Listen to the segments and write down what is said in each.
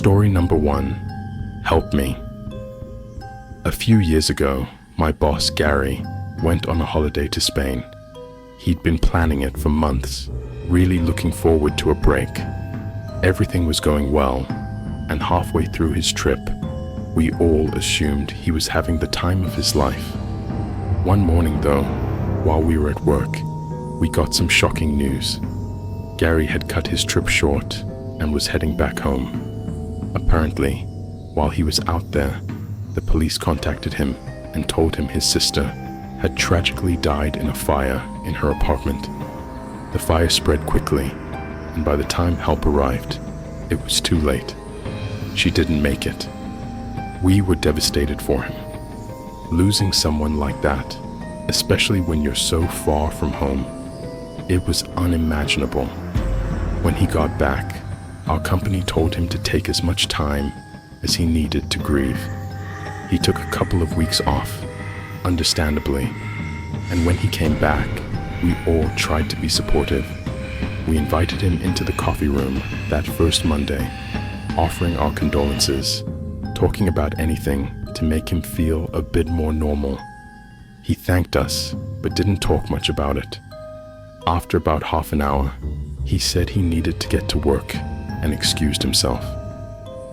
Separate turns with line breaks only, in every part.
Story number 1. Help me. A few years ago, my boss Gary went on a holiday to Spain. He'd been planning it for months, really looking forward to a break. Everything was going well, and halfway through his trip, we all assumed he was having the time of his life. One morning though, while we were at work, we got some shocking news. Gary had cut his trip short and was heading back home. Apparently, while he was out there, the police contacted him and told him his sister had tragically died in a fire in her apartment. The fire spread quickly, and by the time help arrived, it was too late. She didn't make it. We were devastated for him. Losing someone like that, especially when you're so far from home, it was unimaginable. When he got back, our company told him to take as much time as he needed to grieve. He took a couple of weeks off, understandably, and when he came back, we all tried to be supportive. We invited him into the coffee room that first Monday, offering our condolences, talking about anything to make him feel a bit more normal. He thanked us, but didn't talk much about it. After about half an hour, he said he needed to get to work and excused himself.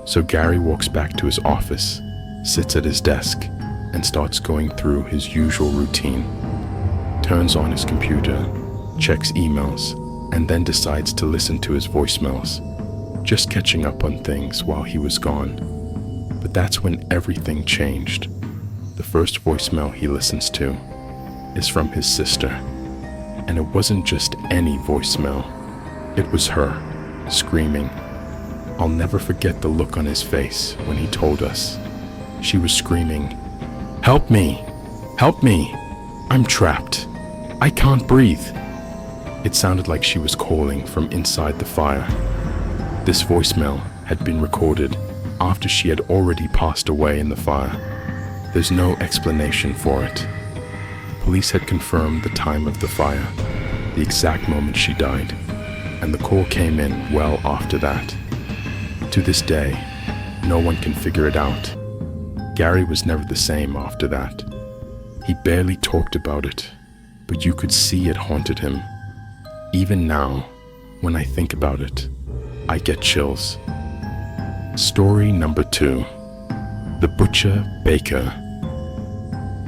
So Gary walks back to his office, sits at his desk, and starts going through his usual routine. Turns on his computer, checks emails, and then decides to listen to his voicemails, just catching up on things while he was gone. But that's when everything changed. The first voicemail he listens to is from his sister. And it wasn't just any voicemail. It was her, screaming. I'll never forget the look on his face when he told us. She was screaming, "Help me! Help me! I'm trapped. I can't breathe." It sounded like she was calling from inside the fire. This voicemail had been recorded after she had already passed away in the fire. There's no explanation for it. The police had confirmed the time of the fire, the exact moment she died, and the call came in well after that. To this day, no one can figure it out. Gary was never the same after that. He barely talked about it, but you could see it haunted him. Even now, when I think about it, I get chills. Story number 2. The Butcher Baker.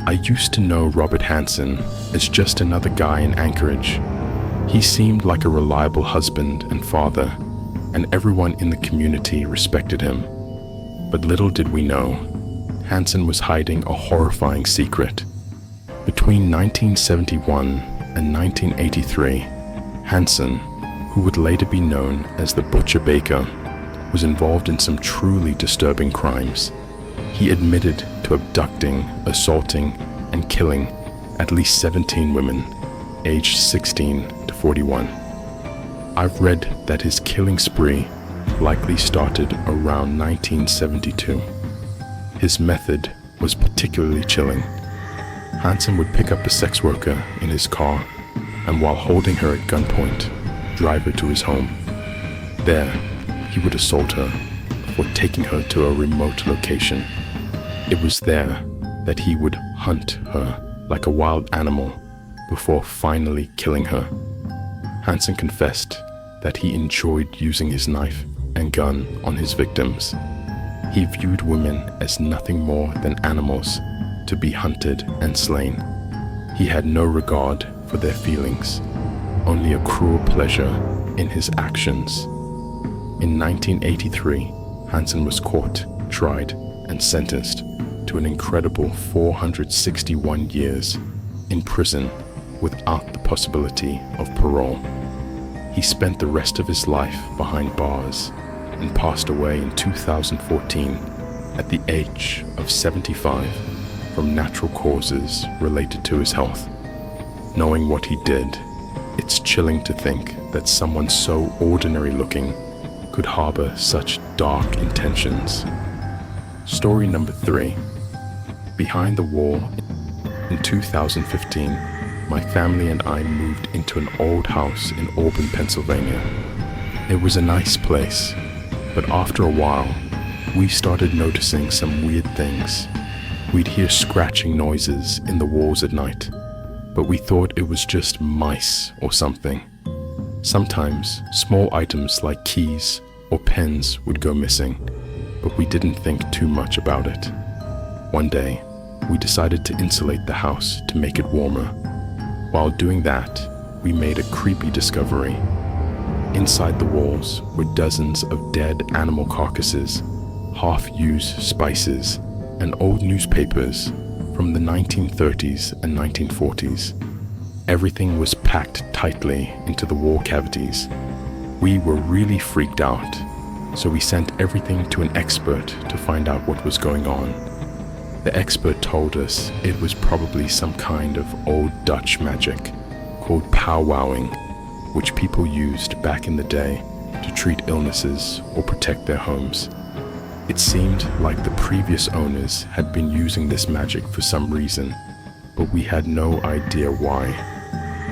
I used to know Robert Hansen as just another guy in Anchorage. He seemed like a reliable husband and father, and everyone in the community respected him. But little did we know, Hansen was hiding a horrifying secret. Between 1971 and 1983, Hansen, who would later be known as the Butcher Baker, was involved in some truly disturbing crimes. He admitted to abducting, assaulting, and killing at least 17 women, aged 16 to 41. I've read that his killing spree likely started around 1972. His method was particularly chilling. Hansen would pick up a sex worker in his car and while holding her at gunpoint, drive her to his home. There, he would assault her before taking her to a remote location. It was there that he would hunt her like a wild animal before finally killing her. Hansen confessed that he enjoyed using his knife and gun on his victims. He viewed women as nothing more than animals to be hunted and slain. He had no regard for their feelings, only a cruel pleasure in his actions. In 1983, Hansen was caught, tried, and sentenced to an incredible 461 years in prison without the possibility of parole. He spent the rest of his life behind bars and passed away in 2014 at the age of 75 from natural causes related to his health. Knowing what he did, it's chilling to think that someone so ordinary looking could harbor such dark intentions. Story number 3. Behind the wall. In 2015, my family and I moved into an old house in Auburn, Pennsylvania. It was a nice place, but after a while, we started noticing some weird things. We'd hear scratching noises in the walls at night, but we thought it was just mice or something. Sometimes, small items like keys or pens would go missing, but we didn't think too much about it. One day, we decided to insulate the house to make it warmer. While doing that, we made a creepy discovery. Inside the walls were dozens of dead animal carcasses, half-used spices, and old newspapers from the 1930s and 1940s. Everything was packed tightly into the wall cavities. We were really freaked out, so we sent everything to an expert to find out what was going on. The expert told us it was probably some kind of old Dutch magic called powwowing, which people used back in the day to treat illnesses or protect their homes. It seemed like the previous owners had been using this magic for some reason, but we had no idea why.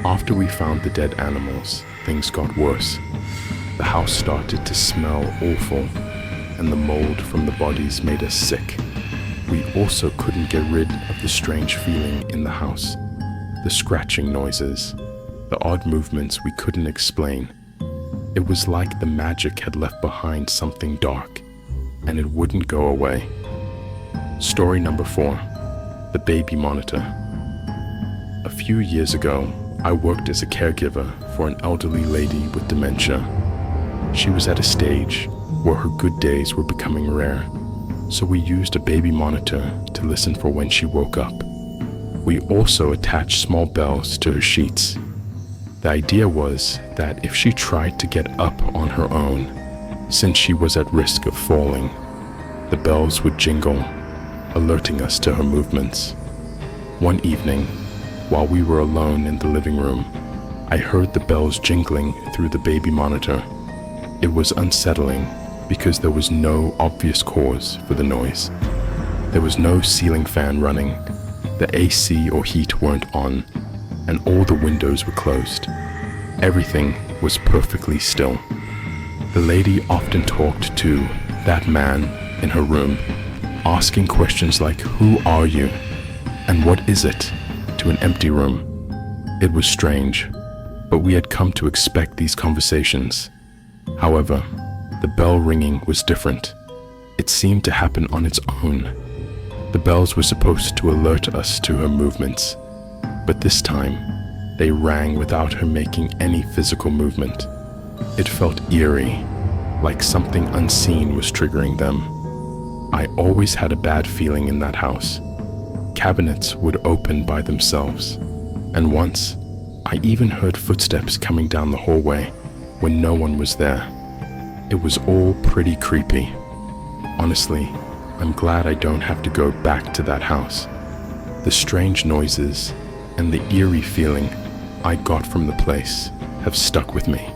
After we found the dead animals, things got worse. The house started to smell awful, and the mold from the bodies made us sick. We also couldn't get rid of the strange feeling in the house, the scratching noises, the odd movements we couldn't explain. It was like the magic had left behind something dark, and it wouldn't go away. Story number 4, the baby monitor. A few years ago, I worked as a caregiver for an elderly lady with dementia. She was at a stage where her good days were becoming rare, so we used a baby monitor to listen for when she woke up. We also attached small bells to her sheets. The idea was that if she tried to get up on her own, since she was at risk of falling, the bells would jingle, alerting us to her movements. One evening, while we were alone in the living room, I heard the bells jingling through the baby monitor. It was unsettling because there was no obvious cause for the noise. There was no ceiling fan running, the AC or heat weren't on, and all the windows were closed. Everything was perfectly still. The lady often talked to that man in her room, asking questions like, "Who are you? And what is it?" to an empty room. It was strange, but we had come to expect these conversations. However, the bell ringing was different. It seemed to happen on its own. The bells were supposed to alert us to her movements, but this time, they rang without her making any physical movement. It felt eerie, like something unseen was triggering them. I always had a bad feeling in that house. Cabinets would open by themselves, and once, I even heard footsteps coming down the hallway when no one was there. It was all pretty creepy. Honestly, I'm glad I don't have to go back to that house. The strange noises and the eerie feeling I got from the place have stuck with me.